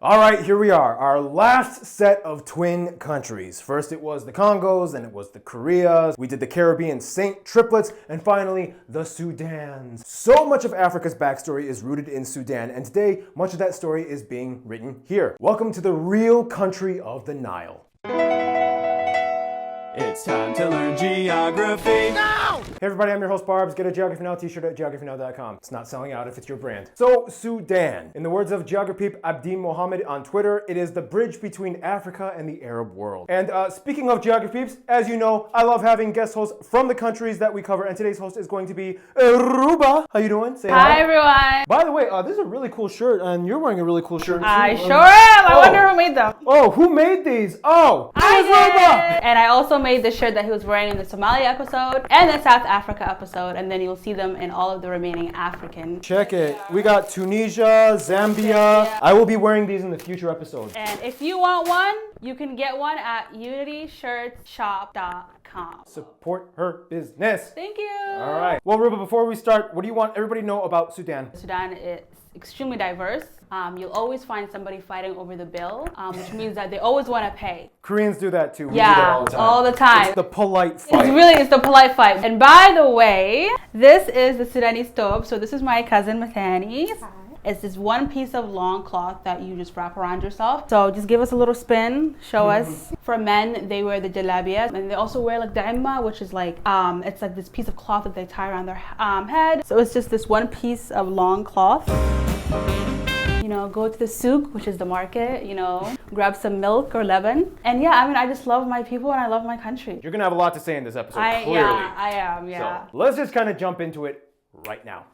All right, here we are, our last set of twin countries. First it was the Congos, then it was the Koreas, we did the Caribbean Saint triplets, and finally the Sudans. So much of Africa's backstory is rooted in Sudan, and today much of that story is being written here. Welcome to the real country of the Nile. It's time to learn geography. No! Hey everybody, I'm your host Barbs. Get a Geography Now t-shirt at geographynow.com. It's not selling out if it's your brand. So, Sudan. In the words of Geography Abdi Mohammed on Twitter, it is the bridge between Africa and the Arab world. And speaking of Geography, as you know, I love having guest hosts from the countries that we cover, and today's host is going to be Ruba. How you doing? Say hi. Hi everyone. By the way, this is a really cool shirt, and you're wearing a really cool shirt. I sure am. I wonder who made them. Oh, who made these? Oh, I Ruba! did. And I also made the shirt that he was wearing in the Somalia episode and the South Africa episode, and then you'll see them in all of the remaining African. Check it. We got Tunisia, Zambia. I will be wearing these in the future episodes. And if you want one, you can get one at unityshirtshop.com. Support her business. Thank you. All right. Well, Ruba, before we start, what do you want everybody to know about Sudan? Sudan is extremely diverse. You'll always find somebody fighting over the bill, which means that they always want to pay. Koreans do that too. We do Yeah, that all the time. It's the polite fight. It's the polite fight. And by the way, this is the Sudanese stove. So this is my cousin Mathani. It's this one piece of long cloth that you just wrap around yourself. So just give us a little spin, show us. For men, they wear the jalabiyas, and they also wear like the imma, which is like, it's like this piece of cloth that they tie around their head. So it's just this one piece of long cloth. You know, go to the souk, which is the market, you know, grab some milk or leban. And yeah, I mean, I just love my people and I love my country. You're gonna have a lot to say in this episode, clearly. Yeah, I am, yeah. So let's just kind of jump into it right now.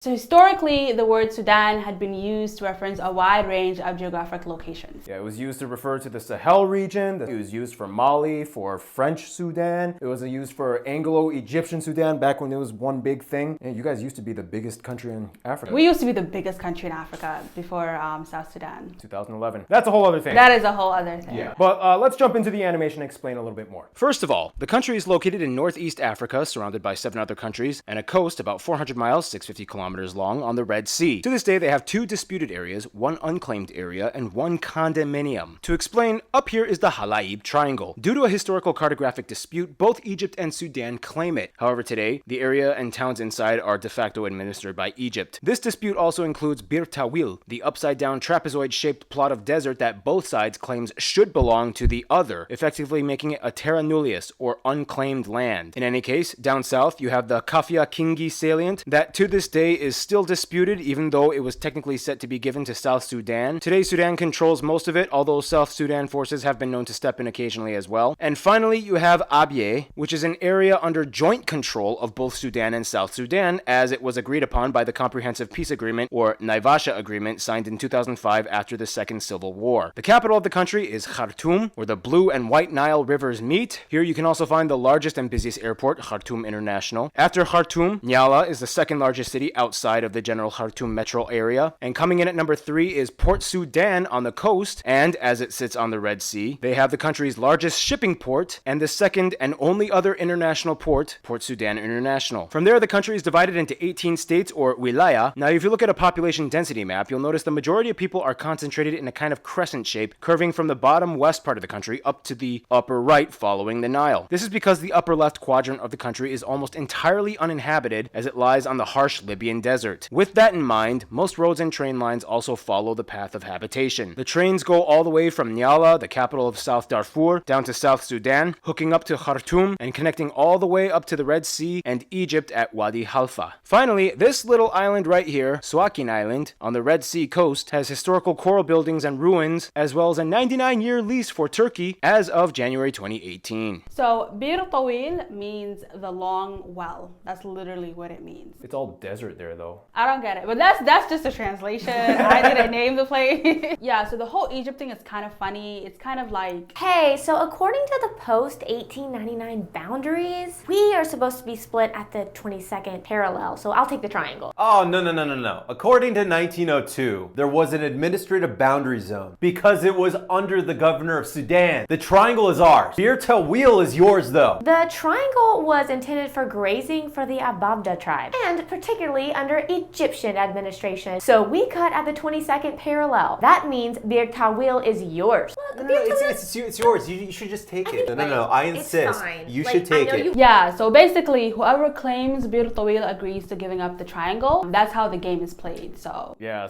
So historically, the word Sudan had been used to reference a wide range of geographic locations. Yeah, it was used to refer to the Sahel region. It was used for Mali, for French Sudan. It was used for Anglo-Egyptian Sudan back when it was one big thing. And you guys used to be the biggest country in Africa. We used to be the biggest country in Africa before South Sudan. 2011. That's a whole other thing. That is a whole other thing. Yeah. But let's jump into the animation and explain a little bit more. First of all, the country is located in northeast Africa, surrounded by 7 other countries, and a coast about 400 miles, 650 kilometers long on the Red Sea. To this day, they have 2 disputed areas, 1 unclaimed area, and 1 condominium. To explain, up here is the Halaib Triangle. Due to a historical cartographic dispute, both Egypt and Sudan claim it. However, today, the area and towns inside are de facto administered by Egypt. This dispute also includes Bir Tawil, the upside-down trapezoid-shaped plot of desert that both sides claims should belong to the other, effectively making it a terra nullius, or unclaimed land. In any case, down south, you have the Kafia Kingi salient that to this day is still disputed, even though it was technically set to be given to South Sudan. Today, Sudan controls most of it, although South Sudan forces have been known to step in occasionally as well. And finally, you have Abyei, which is an area under joint control of both Sudan and South Sudan, as it was agreed upon by the Comprehensive Peace Agreement, or Naivasha Agreement, signed in 2005 after the Second Civil War. The capital of the country is Khartoum, where the Blue and White Nile rivers meet. Here you can also find the largest and busiest airport, Khartoum International. After Khartoum, Nyala is the second largest city outside of the general Khartoum metro area. And coming in at number 3 is Port Sudan on the coast, and as it sits on the Red Sea, they have the country's largest shipping port and the second and only other international port, Port Sudan International. From there, the country is divided into 18 states, or wilaya. Now, if you look at a population density map, you'll notice the majority of people are concentrated in a kind of crescent shape, curving from the bottom west part of the country up to the upper right following the Nile. This is because the upper left quadrant of the country is almost entirely uninhabited, as it lies on the harsh Libyan desert. With that in mind, most roads and train lines also follow the path of habitation. The trains go all the way from Nyala, the capital of South Darfur, down to South Sudan, hooking up to Khartoum and connecting all the way up to the Red Sea and Egypt at Wadi Halfa. Finally, this little island right here, Suakin Island, on the Red Sea coast, has historical coral buildings and ruins, as well as a 99-year lease for Turkey as of January 2018. So, Bir Tawil means the long well. That's literally what it means. It's all desert there, though. I don't get it, but that's just a translation. I didn't name the place. Yeah, so the whole Egypt thing is kind of funny. It's kind of like, hey, so according to the post-1899 boundaries, we are supposed to be split at the 22nd parallel, so I'll take the triangle. Oh, no. According to 1902, there was an administrative boundary zone because it was under the governor of Sudan. The triangle is ours. Bir Tawil is yours, though. The triangle was intended for grazing for the Ababda tribe, and particularly currently under Egyptian administration. So we cut at the 22nd parallel. That means Bir Tawil is yours. No, it's yours. You should just take it. No. I insist. Fine. You Like, should take I know it. Yeah, so basically, whoever claims Bir Tawil agrees to giving up the triangle. That's how the game is played, so. Yeah.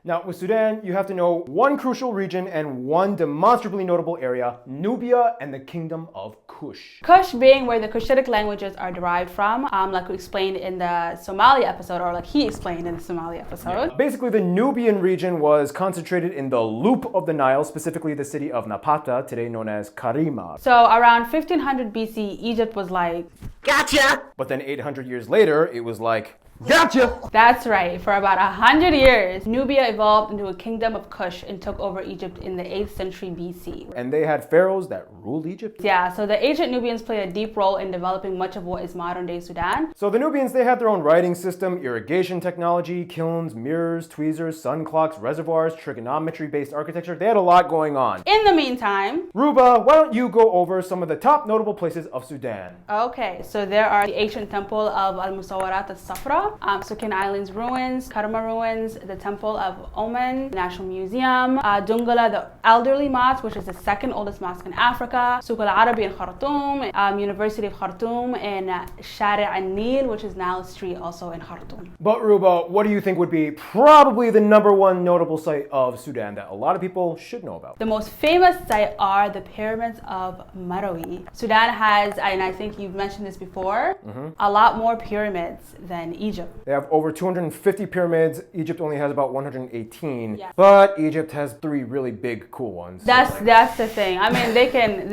Now, with Sudan, you have to know one crucial region and one demonstrably notable area, Nubia and the Kingdom of Kush. Kush being where the Cushitic languages are derived from, like we explained in the Somali episode, or like he explained in the Somali episode. Basically, the Nubian region was concentrated in the loop of the Nile, specifically the city of Napata, today known as Karima. So around 1500 BC, Egypt was like, gotcha! But then 800 years later, it was like, gotcha! that's right. For about 100 years, Nubia evolved into a kingdom of Kush and took over Egypt in the 8th century BC. And they had pharaohs that ruled Egypt. Yeah, so the ancient Nubians played a deep role in developing much of what is modern-day Sudan. So the Nubians, they had their own writing system, irrigation technology, kilns, mirrors, tweezers, sun clocks, reservoirs, trigonometry-based architecture. They had a lot going on. In the meantime, Ruba, why don't you go over some of the top notable places of Sudan? okay, so there are the ancient temple of Al-Musawarat al-Safra, Sukin Island's ruins, Karma ruins, the Temple of Oman, National Museum, Dungala, the elderly mosque, which is the second oldest mosque in Africa, Souk al-Arabi in Khartoum, University of Khartoum, and Shari' al-Nil, which is Nile Street, also in Khartoum. But Ruba, what do you think would be probably the #1 notable site of Sudan that a lot of people should know about? The most famous site are the pyramids of Marawi. Sudan has, and I think you've mentioned this before, a lot more pyramids than Egypt. They have over 250 pyramids. Egypt only has about 118. Yeah. But Egypt has 3 really big, cool ones. That's the thing. I mean, they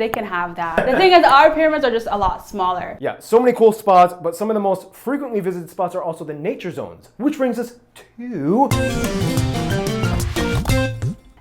can have that. The thing is, our pyramids are just a lot smaller. Yeah, so many cool spots, but some of the most frequently visited spots are also the nature zones, which brings us to...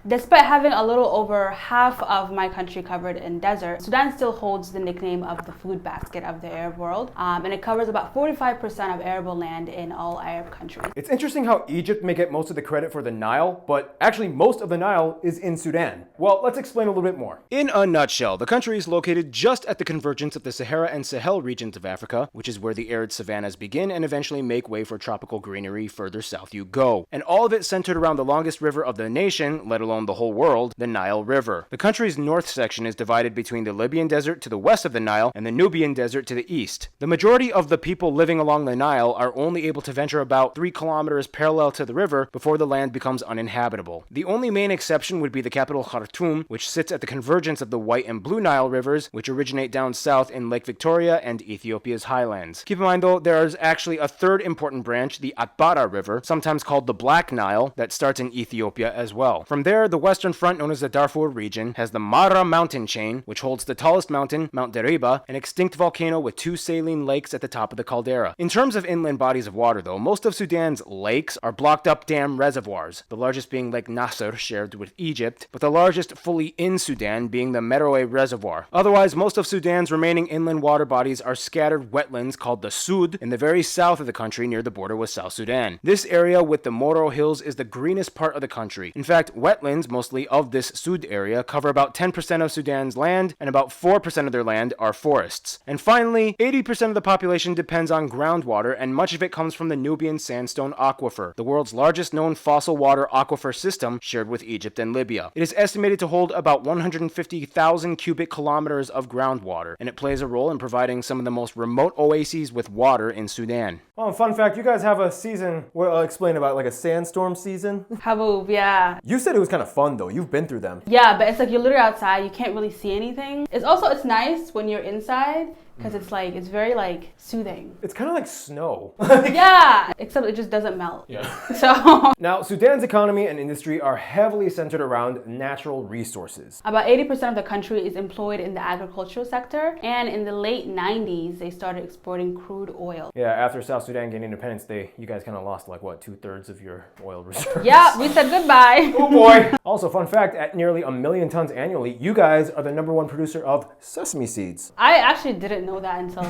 Despite having a little over half of my country covered in desert, Sudan still holds the nickname of the food basket of the Arab world, and it covers about 45% of arable land in all Arab countries. It's interesting how Egypt may get most of the credit for the Nile, but actually most of the Nile is in Sudan. Well, let's explain a little bit more. In a nutshell, the country is located just at the convergence of the Sahara and Sahel regions of Africa, which is where the arid savannas begin and eventually make way for tropical greenery further south you go. And all of it centered around the longest river of the nation, let alone the whole world, the Nile River. The country's north section is divided between the Libyan desert to the west of the Nile and the Nubian desert to the east. The majority of the people living along the Nile are only able to venture about 3 kilometers parallel to the river before the land becomes uninhabitable. The only main exception would be the capital Khartoum, which sits at the convergence of the White and Blue Nile rivers, which originate down south in Lake Victoria and Ethiopia's highlands. Keep in mind though, there is actually a third important branch, the Atbara River, sometimes called the Black Nile, that starts in Ethiopia as well. From there, the western front, known as the Darfur region, has the Mara mountain chain, which holds the tallest mountain, Mount Deriba, an extinct volcano with 2 saline lakes at the top of the caldera. In terms of inland bodies of water though, most of Sudan's lakes are blocked up dam reservoirs, the largest being Lake Nasser, shared with Egypt, but the largest fully in Sudan being the Merowe Reservoir. Otherwise, most of Sudan's remaining inland water bodies are scattered wetlands called the Sud in the very south of the country near the border with South Sudan. This area with the Moro Hills is the greenest part of the country. In fact, wetlands, mostly of this Sud area, cover about 10% of Sudan's land, and about 4% of their land are forests. And finally, 80% of the population depends on groundwater, and much of it comes from the Nubian Sandstone Aquifer, the world's largest known fossil water aquifer system shared with Egypt and Libya. It is estimated to hold about 150,000 cubic kilometers of groundwater, and it plays a role in providing some of the most remote oases with water in Sudan. Oh, fun fact, you guys have a season, well, I'll explain about like a sandstorm season. Haboob, yeah. You said it was kind of fun though, you've been through them. Yeah, but it's like you're literally outside, you can't really see anything. It's nice when you're inside, because it's very like soothing. It's kind of like snow. Yeah, except it just doesn't melt. Yeah. So Now, Sudan's economy and industry are heavily centered around natural resources. about 80% of the country is employed in the agricultural sector, and in the late 90s, they started exporting crude oil. Yeah, after South Sudan gained independence, you guys kind of lost like what, 2/3 of your oil reserves. Yeah, we said goodbye. Oh boy. Also, fun fact, at nearly 1 million tons annually, you guys are the #1 producer of sesame seeds. I actually didn't know that until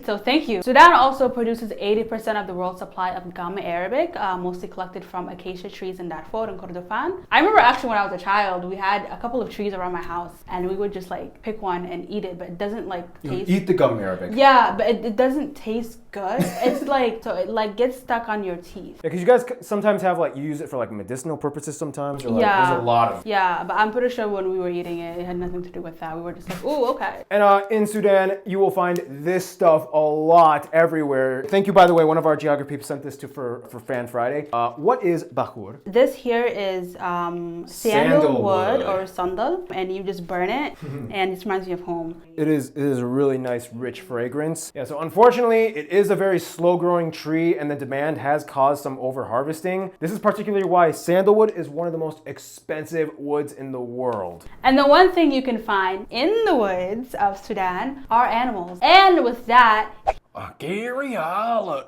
so thank you. Sudan also produces 80% of the world's supply of gum Arabic, mostly collected from acacia trees in Darfur and Kordofan. I remember actually when I was a child, we had a couple of trees around my house, and we would just like pick one and eat it, but it doesn't like taste. Eat the gum Arabic. Yeah, but it doesn't taste good. It's like, so it like gets stuck on your teeth. Yeah, because you guys sometimes have like, you use it for like medicinal purposes sometimes, or like Yeah. there's a lot of. Yeah, but I'm pretty sure when we were eating it, it had nothing to do with that. We were just like, ooh, okay. And in Sudan, you will find this stuff a lot everywhere. Thank you, by the way, one of our geography people sent this to for Fan Friday. What is bakhur? This here is sandalwood or sandal, and you just burn it, and it reminds me of home. It is a really nice, rich fragrance. Yeah, so unfortunately, it is a very slow-growing tree, and the demand has caused some over-harvesting. This is particularly why sandalwood is one of the most expensive woods in the world. And the one thing you can find in the woods of Sudan are animals. And with that, Gary Harlot.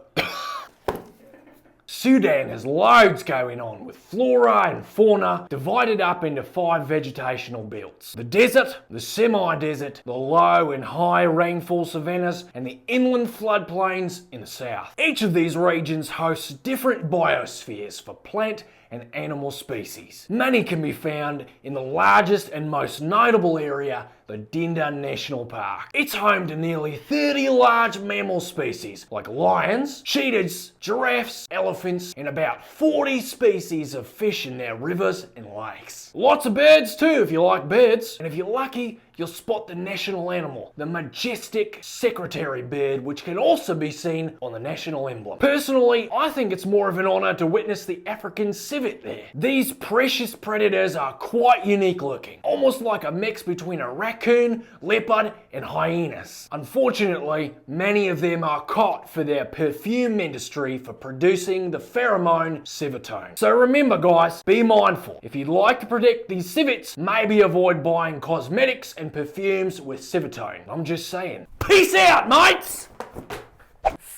Sudan has loads going on with flora and fauna divided up into 5 vegetational belts. The desert, the semi-desert, the low and high rainfall savannas, and the inland floodplains in the south. Each of these regions hosts different biospheres for plant and animal species. Many can be found in the largest and most notable area, the Dinda National Park. It's home to nearly 30 large mammal species like lions, cheetahs, giraffes, elephants, and about 40 species of fish in their rivers and lakes. Lots of birds too if you like birds, and if you're lucky, you'll spot the national animal, the majestic secretary bird, which can also be seen on the national emblem. Personally, I think it's more of an honour to witness the African civet there. These precious predators are quite unique looking, almost like a mix between a raccoon, leopard, and hyenas. Unfortunately, many of them are caught for their perfume industry for producing the pheromone civetone. So remember guys, be mindful. If you'd like to protect these civets, maybe avoid buying cosmetics and perfumes with civetone. I'm just saying. Peace out, mates!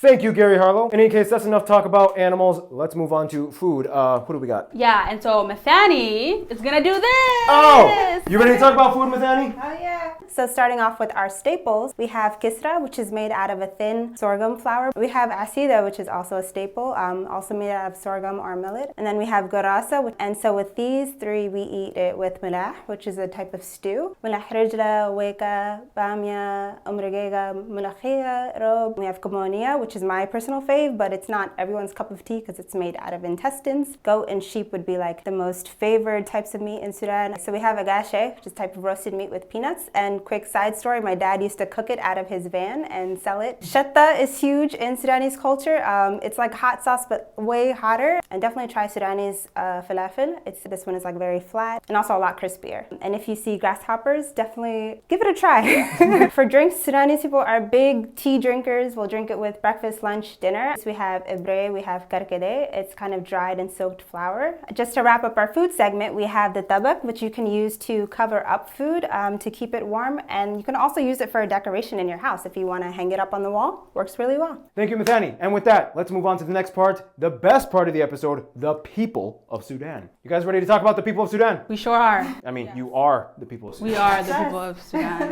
Thank you, Gary Harlow. In any case, that's enough talk about animals. Let's move on to food. What do we got? yeah, and so Mathani is gonna do this. Oh! You ready to talk about food, Mathani? Oh yeah. So starting off with our staples, we have kisra, which is made out of a thin sorghum flour. We have asida, which is also a staple, also made out of sorghum or millet. And then we have gurasa, and so with these 3, we eat it with milah, which is a type of stew. Milah rijla, weka, bamia, umrigega, mulakhiya, rob. We have kamonia, which is my personal fave, but it's not everyone's cup of tea because it's made out of intestines. Goat and sheep would be like the most favored types of meat in Sudan. So we have agashe, which is a type of roasted meat with peanuts. And quick side story, my dad used to cook it out of his van and sell it. Shatta is huge in Sudanese culture. It's like hot sauce, but way hotter. And definitely try Sudanese falafel. This one is like very flat and also a lot crispier. And if you see grasshoppers, definitely give it a try. For drinks, Sudanese people are big tea drinkers. We'll drink it with breakfast, lunch, dinner. So we have ibre, we have karkade. It's kind of dried and soaked flour. Just to wrap up our food segment, we have the tabak, which you can use to cover up food to keep it warm. And you can also use it for a decoration in your house if you want to hang it up on the wall. Works really well. Thank you, Mathani. And with that, let's move on to the next part, the best part of the episode, the people of Sudan. You guys ready to talk about the people of Sudan? We sure are. I mean, you are the people of Sudan. We are the people of Sudan.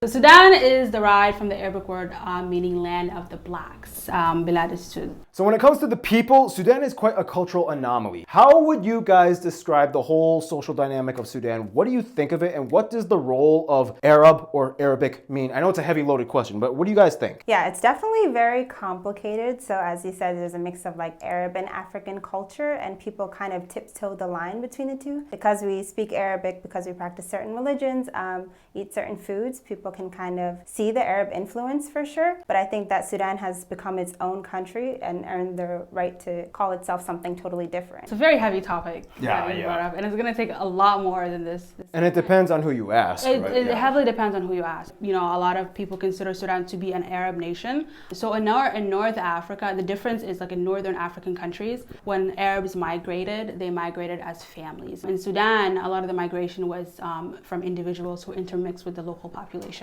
So Sudan is derived from the Arabic word meaning land of the blacks, Bilad al-Sud. So when it comes to the people, Sudan is quite a cultural anomaly. How would you guys describe the whole social dynamic of Sudan? What do you think of it, and what does the role of Arab or Arabic mean? I know it's a heavy loaded question, but what do you guys think? Yeah, it's definitely very complicated. So as you said, there's a mix of like Arab and African culture, and people kind of tiptoe the line between the two. Because we speak Arabic, because we practice certain religions, eat certain foods, people can kind of see the Arab influence for sure. But I think that Sudan has become its own country and earned the right to call itself something totally different. It's a very heavy topic that you brought up, and it's going to take a lot more than this. And it depends on who you ask. It heavily depends on who you ask. You know, a lot of people consider Sudan to be an Arab nation. So in North Africa, the difference is like in northern African countries, when Arabs migrated, they migrated as families. In Sudan, a lot of the migration was from individuals who intermixed with the local population.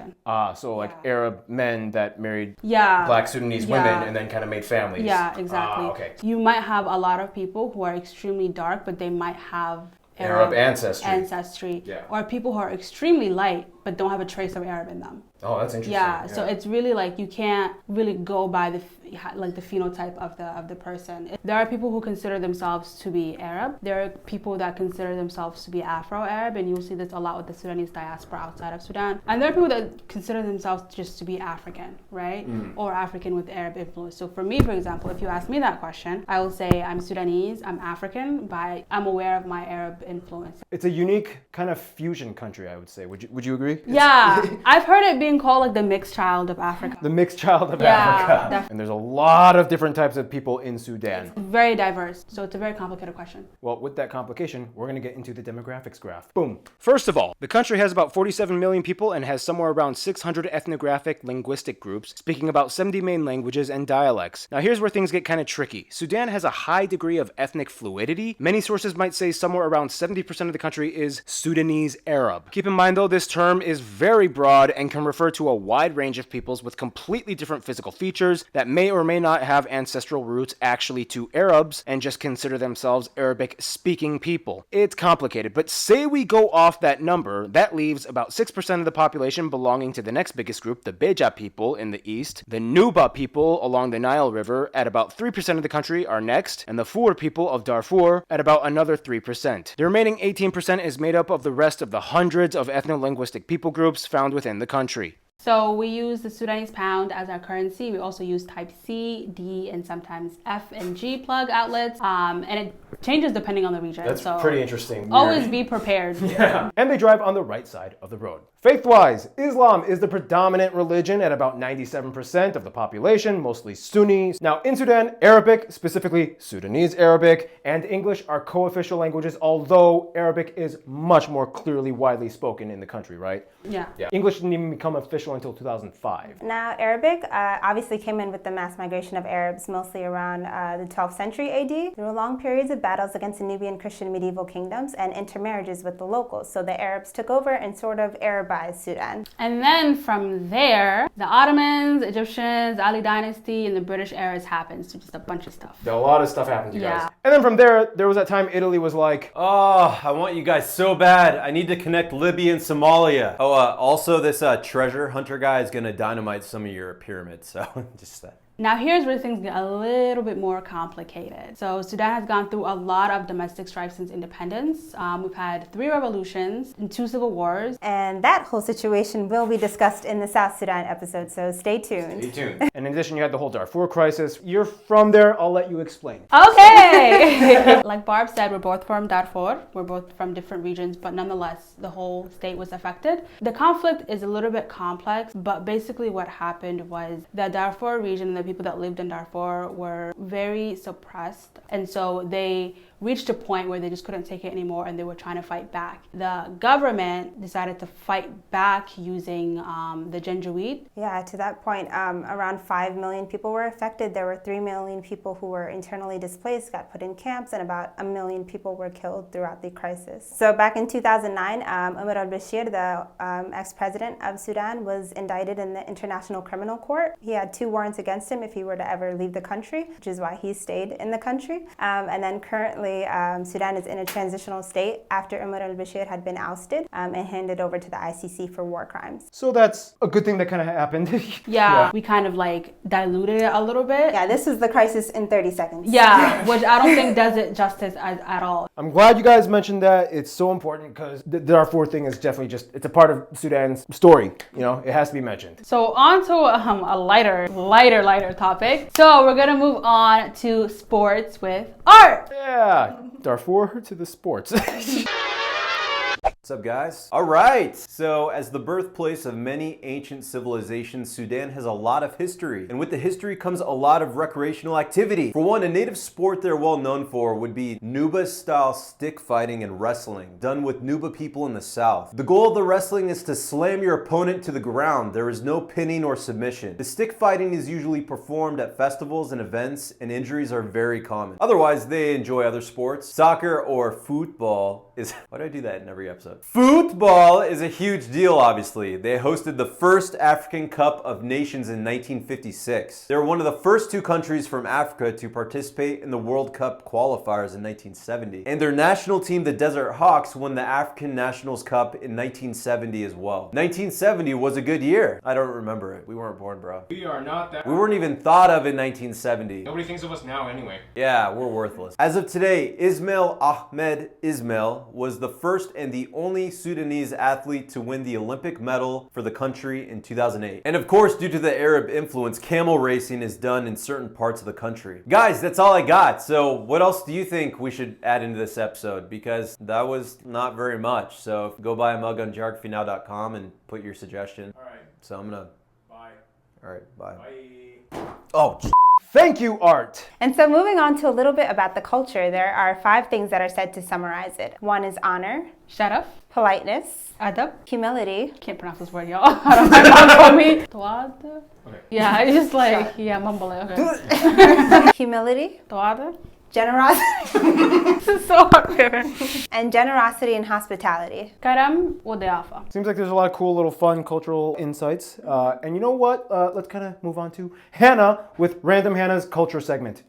So like Arab men that married Yeah. Black Sudanese women and then kind of made families. Yeah, exactly. Okay. You might have a lot of people who are extremely dark, but they might have Arab ancestry. Yeah. Or people who are extremely light but don't have a trace of Arab in them. Oh, that's interesting. Yeah, so it's really like you can't really go by the phenotype of the person. There are people who consider themselves to be Arab. There are people that consider themselves to be Afro-Arab, and you'll see this a lot with the Sudanese diaspora outside of Sudan. And there are people that consider themselves just to be African, right? Or African with Arab influence. So for me, for example, if you ask me that question, I will say I'm Sudanese, I'm African, but I'm aware of my Arab influence. It's a unique kind of fusion country, I would say. Would you agree? Yeah, I've heard it being called like the mixed child of Africa. The mixed child of Africa. And there's a lot of different types of people in Sudan. It's very diverse, so it's a very complicated question. Well, with that complication, we're going to get into the demographics graph. Boom. First of all, the country has about 47 million people and has somewhere around 600 ethnographic linguistic groups, speaking about 70 main languages and dialects. Now here's where things get kind of tricky. Sudan has a high degree of ethnic fluidity. Many sources might say somewhere around 70% of the country is Sudanese Arab. Keep in mind though, this term is very broad and can refer to a wide range of peoples with completely different physical features that may or may not have ancestral roots actually to Arabs and just consider themselves Arabic speaking people. It's complicated, but say we go off that number, that leaves about 6% of the population belonging to the next biggest group, the Beja people in the east. The Nuba people along the Nile River at about 3% of the country are next, and the Fur people of Darfur at about another 3%. The remaining 18% is made up of the rest of the hundreds of ethno-linguistic people groups found within the country. So we use the Sudanese pound as our currency. We also use type C, D, and sometimes F and G plug outlets. And it changes depending on the region. That's pretty interesting. Always be prepared. Yeah. And they drive on the right side of the road. Faith-wise, Islam is the predominant religion at about 97% of the population, mostly Sunnis. Now in Sudan, Arabic, specifically Sudanese Arabic, and English are co-official languages, although Arabic is much more clearly widely spoken in the country, right? Yeah. English didn't even become official until 2005. Now, Arabic obviously came in with the mass migration of Arabs, mostly around the 12th century AD, through long periods of battles against the Nubian Christian medieval kingdoms and intermarriages with the locals. So the Arabs took over and sort of Arabized Sudan. And then from there, the Ottomans, Egyptians, the Ali dynasty, and the British eras happened. So just a bunch of stuff. A lot of stuff happened, you guys. And then from there was that time Italy was like, oh, I want you guys so bad. I need to connect Libya and Somalia. Oh, also this treasure hunter guy is gonna dynamite some of your pyramids. So just Now here's where things get a little bit more complicated. So Sudan has gone through a lot of domestic strife since independence. We've had 3 revolutions and 2 civil wars. And that whole situation will be discussed in the South Sudan episode, so stay tuned. Stay tuned. And in addition, you had the whole Darfur crisis. You're from there, I'll let you explain. Okay! Like Barb said, we're both from Darfur. We're both from different regions, but nonetheless, the whole state was affected. The conflict is a little bit complex, but basically what happened was the Darfur region, the people that lived in Darfur were very suppressed, and so they reached a point where they just couldn't take it anymore and they were trying to fight back. The government decided to fight back using the Janjaweed. Yeah, to that point, around 5 million people were affected. There were 3 million people who were internally displaced, got put in camps, and about 1 million people were killed throughout the crisis. So back in 2009, Omar al-Bashir, the ex-president of Sudan, was indicted in the International Criminal Court. He had 2 warrants against him if he were to ever leave the country, which is why he stayed in the country. And then currently, Sudan is in a transitional state after Omar al-Bashir had been ousted and handed over to the ICC for war crimes. So that's a good thing that kind of happened. Yeah, we kind of like diluted it a little bit. Yeah, this is the crisis in 30 seconds. Yeah, which I don't think does it justice at all. I'm glad you guys mentioned that. It's so important because the Darfur thing is definitely it's a part of Sudan's story. You know, it has to be mentioned. So on to a lighter topic. So we're gonna move on to sports with art. Yeah, Darfur to the sports. What's up, guys? All right, so as the birthplace of many ancient civilizations, Sudan has a lot of history. And with the history comes a lot of recreational activity. For one, a native sport they're well known for would be Nuba-style stick fighting and wrestling, done with Nuba people in the south. The goal of the wrestling is to slam your opponent to the ground. There is no pinning or submission. The stick fighting is usually performed at festivals and events, and injuries are very common. Otherwise, they enjoy other sports. Soccer or football is... Why do I do that in every episode? episode. Football is a huge deal, obviously. They hosted the first African Cup of Nations in 1956. They were one of the first two countries from Africa to participate in the World Cup qualifiers in 1970. And their national team, the Desert Hawks, won the African Nationals Cup in 1970 as well. 1970 was a good year. I don't remember it. We weren't born, bro. We are not that. We weren't even thought of in 1970. Nobody thinks of us now anyway. Yeah, we're worthless. As of today, Ismail Ahmed Ismail was the first and the only Sudanese athlete to win the Olympic medal for the country in 2008. And of course, due to the Arab influence, camel racing is done in certain parts of the country. Guys, that's all I got. So what else do you think we should add into this episode? Because that was not very much. So go buy a mug on geographynow.com and put your suggestion. All right. So I'm gonna... Bye. All right, bye. Bye. Oh, Thank you, Art. And so moving on to a little bit about the culture, there are 5 things that are said to summarize it. 1 is honor, Sharaf, politeness, adab. humility, Can't pronounce this word, y'all. I don't know. My mom told me. Tawad. Okay. Yeah, it's just like, yeah, mumbling. Okay. humility, Tawad. generosity, This is so hard. and generosity and hospitality. Karam wa diyafa. Seems like there's a lot of cool little fun cultural insights. And you know what? Let's kind of move on to Hannah with Random Hannah's Culture segment.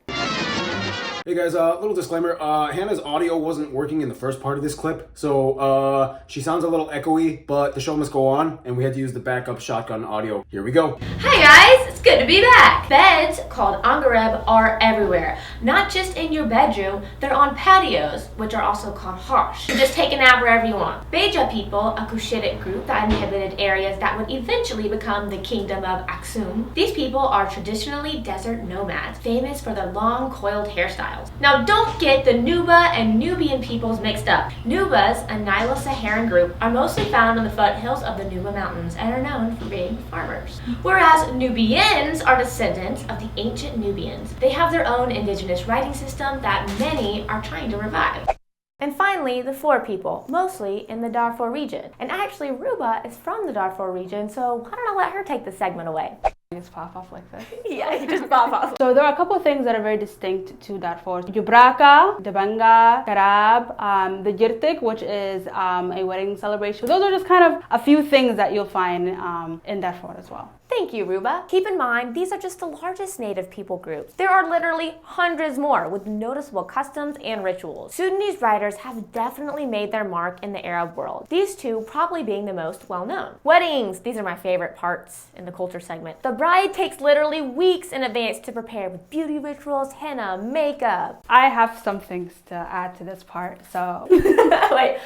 Hey guys, little disclaimer, Hannah's audio wasn't working in the first part of this clip, so she sounds a little echoey, but the show must go on, and we had to use the backup shotgun audio. Here we go. Hi guys, it's good to be back. Beds called angareb are everywhere. Not just in your bedroom, they're on patios, which are also called harsh. You just take a nap wherever you want. Beja people, a Cushitic group that inhabited areas that would eventually become the kingdom of Aksum. These people are traditionally desert nomads, famous for their long coiled hairstyles. Now don't get the Nuba and Nubian peoples mixed up. Nubas, a Nilo-Saharan group, are mostly found on the foothills of the Nuba Mountains and are known for being farmers. Whereas Nubians are descendants of the ancient Nubians. They have their own indigenous writing system that many are trying to revive. And finally, the Four people, mostly in the Darfur region. And actually, Ruba is from the Darfur region, so why don't I let her take the segment away? Just pop off like this. Yeah, you just pop off. So there are a couple of things that are very distinct to Darfur. Jubraka, Debanga, Karab, the Jirtik, which is a wedding celebration. Those are just kind of a few things that you'll find in Darfur as well. Thank you, Ruba. Keep in mind, these are just the largest native people groups. There are literally hundreds more with noticeable customs and rituals. Sudanese writers have definitely made their mark in the Arab world, these two probably being the most well-known. Weddings, these are my favorite parts in the culture segment. The bride takes literally weeks in advance to prepare with beauty rituals, henna, makeup. I have some things to add to this part, so. Wait,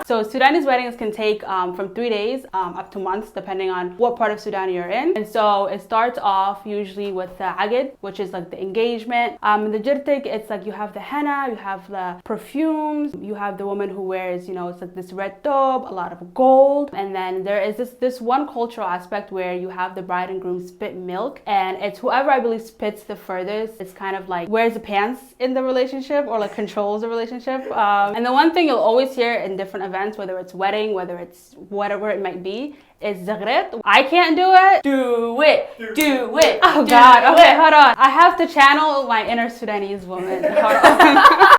So Sudanese weddings can take from 3 days up to months, depending on what part of Sudan you're in. And so it starts off usually with the agid, which is like the engagement. The jirtik, it's like you have the henna, you have the perfumes, you have the woman who wears, you know, it's like this red thobe, a lot of gold. And then there is this one cultural aspect where you have the bride and groom spit milk, and it's whoever I believe spits the furthest. It's kind of like wears the pants in the relationship or like controls the relationship. And the one thing you'll always hear in different events, whether it's wedding, whether it's whatever it might be, is zagret. I can't do it. do it, do it. Oh God, okay, hold on. I have to channel my inner Sudanese woman. Hold on.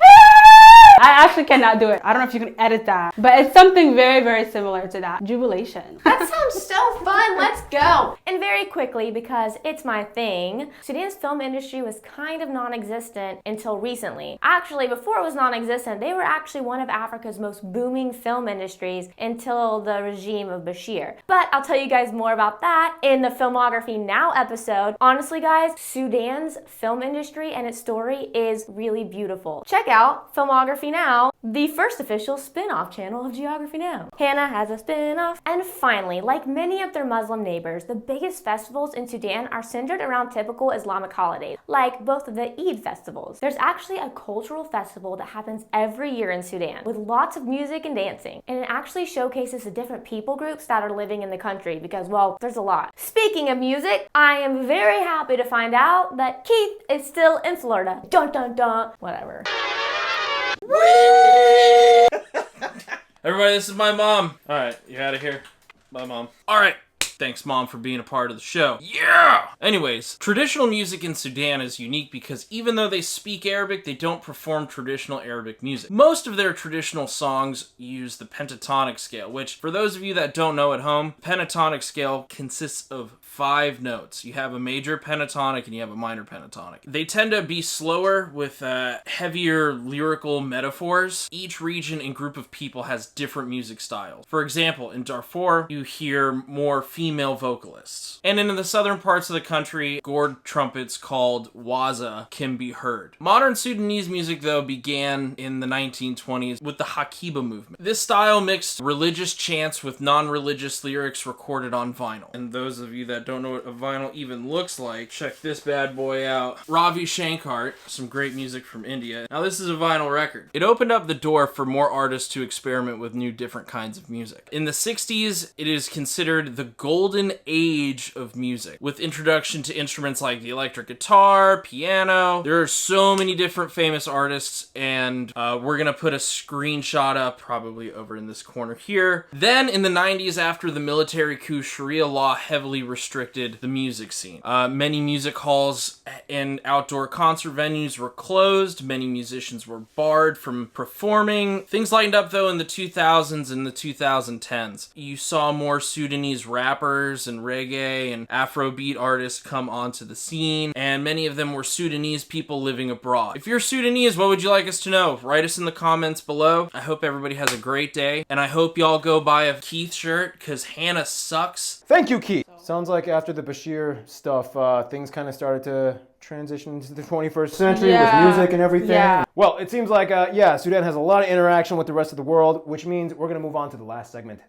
I actually cannot do it. I don't know if you can edit that, but it's something very, very similar to that. Jubilation. That sounds so fun. Let's go. And very quickly, because it's my thing, Sudan's film industry was kind of non-existent until recently. Actually, before it was non-existent, they were actually one of Africa's most booming film industries until the regime of Bashir. But I'll tell you guys more about that in the Filmography Now episode. Honestly, guys, Sudan's film industry and its story is really beautiful. Check out Filmography Now, the first official spin-off channel of Geography Now. Hannah has a spin-off. And finally, like many of their Muslim neighbors, the biggest festivals in Sudan are centered around typical Islamic holidays, like both of the Eid festivals. There's actually a cultural festival that happens every year in Sudan with lots of music and dancing, and it actually showcases the different people groups that are living in the country because, well, there's a lot. Speaking of music, I am very happy to find out that Keith is still in Florida. Dun dun dun. Whatever. Everybody, this is my mom. All right, you're out of here. Bye, Mom. All right, Thanks, Mom, for being a part of the show. Yeah! Anyways, traditional music in Sudan is unique because even though they speak Arabic, they don't perform traditional Arabic music. Most of their traditional songs use the pentatonic scale, which, for those of you that don't know at home, pentatonic scale consists of 5 notes. You have a major pentatonic and you have a minor pentatonic. They tend to be slower with heavier lyrical metaphors. Each region and group of people has different music styles. For example, in Darfur, you hear more female vocalists. And in the southern parts of the country, gourd trumpets called waza can be heard. Modern Sudanese music, though, began in the 1920s with the Hakiba movement. This style mixed religious chants with non-religious lyrics recorded on vinyl. And those of you that don't know what a vinyl even looks like, check this bad boy out. Ravi Shankar, some great music from India. Now this is a vinyl record. It opened up the door for more artists to experiment with new different kinds of music. In the 60s, it is considered the golden age of music, with introduction to instruments like the electric guitar, piano. There are so many different famous artists, and we're gonna put a screenshot up probably over in this corner here. Then in the 90s, after the military coup, Sharia law heavily restricted the music scene. Many music halls and outdoor concert venues were closed. Many musicians were barred from performing. Things lightened up though in the 2000s and the 2010s. You saw more Sudanese rappers and reggae and Afrobeat artists come onto the scene, and many of them were Sudanese people living abroad. If you're Sudanese, what would you like us to know? Write us in the comments below. I hope everybody has a great day, and I hope y'all go buy a Keith shirt, because Hannah sucks. Thank you, Keith. Sounds like after the Bashir stuff, things kind of started to transition into the 21st century with music and everything. Yeah. Well, it seems like, Sudan has a lot of interaction with the rest of the world, which means we're going to move on to the last segment.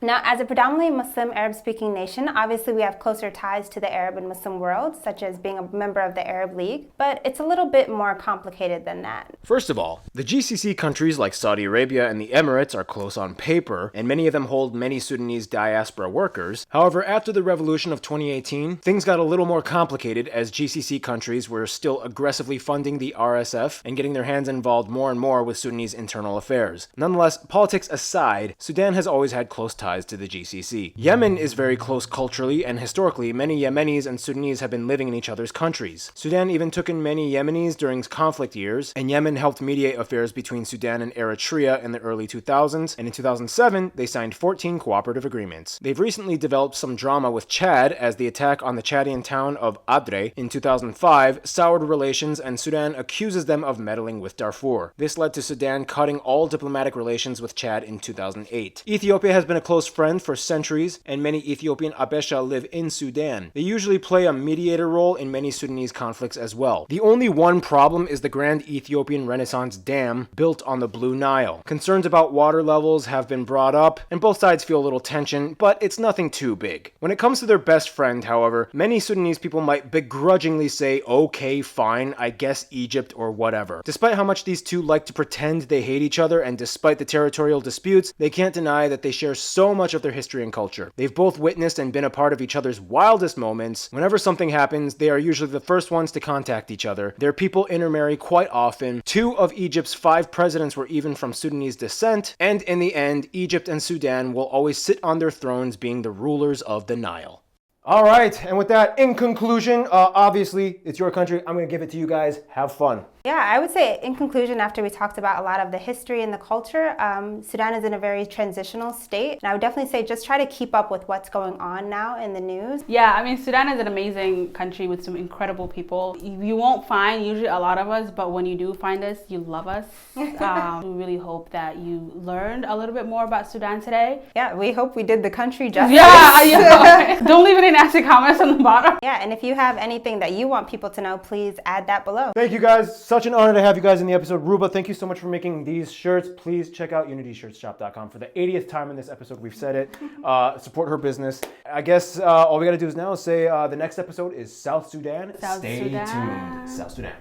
Now, as a predominantly Muslim Arab-speaking nation, obviously we have closer ties to the Arab and Muslim world, such as being a member of the Arab League, but it's a little bit more complicated than that. First of all, the GCC countries like Saudi Arabia and the Emirates are close on paper, and many of them hold many Sudanese diaspora workers. However, after the revolution of 2018, things got a little more complicated as GCC countries were still aggressively funding the RSF and getting their hands involved more and more with Sudanese internal affairs. Nonetheless, politics aside, Sudan has always had close ties to the GCC. Yemen is very close culturally, and historically, many Yemenis and Sudanese have been living in each other's countries. Sudan even took in many Yemenis during conflict years, and Yemen helped mediate affairs between Sudan and Eritrea in the early 2000s, and in 2007, they signed 14 cooperative agreements. They've recently developed some drama with Chad, as the attack on the Chadian town of Adre in 2005 soured relations, and Sudan accuses them of meddling with Darfur. This led to Sudan cutting all diplomatic relations with Chad in 2008. Ethiopia has been a close friend for centuries, and many Ethiopian Abesha live in Sudan. They usually play a mediator role in many Sudanese conflicts as well. The only one problem is the Grand Ethiopian Renaissance Dam built on the Blue Nile. Concerns about water levels have been brought up, and both sides feel a little tension, but it's nothing too big. When it comes to their best friend, however, many Sudanese people might begrudgingly say, okay, fine, I guess Egypt or whatever. Despite how much these two like to pretend they hate each other, and despite the territorial disputes, they can't deny that they share so much of their history and culture. They've both witnessed and been a part of each other's wildest moments. Whenever something happens, they are usually the first ones to contact each other. Their people intermarry quite often. 2 of Egypt's 5 presidents were even from Sudanese descent, and in the end, Egypt and Sudan will always sit on their thrones being the rulers of the Nile. All right, and with that, in conclusion, obviously, it's your country. I'm going to give it to you guys. Have fun. Yeah, I would say in conclusion, after we talked about a lot of the history and the culture, Sudan is in a very transitional state. And I would definitely say just try to keep up with what's going on now in the news. Yeah, I mean, Sudan is an amazing country with some incredible people. You won't find usually a lot of us, but when you do find us, you love us. We really hope that you learned a little bit more about Sudan today. Yeah, we hope we did the country justice. Yeah. Don't leave any nasty comments on the bottom. Yeah, and if you have anything that you want people to know, please add that below. Thank you guys. Such an honor to have you guys in the episode. Ruba, thank you so much for making these shirts. Please check out UnityShirtsShop.com. For the 80th time in this episode, we've said it. Support her business. I guess all we got to do is now say the next episode is South Sudan. Stay tuned. South Sudan.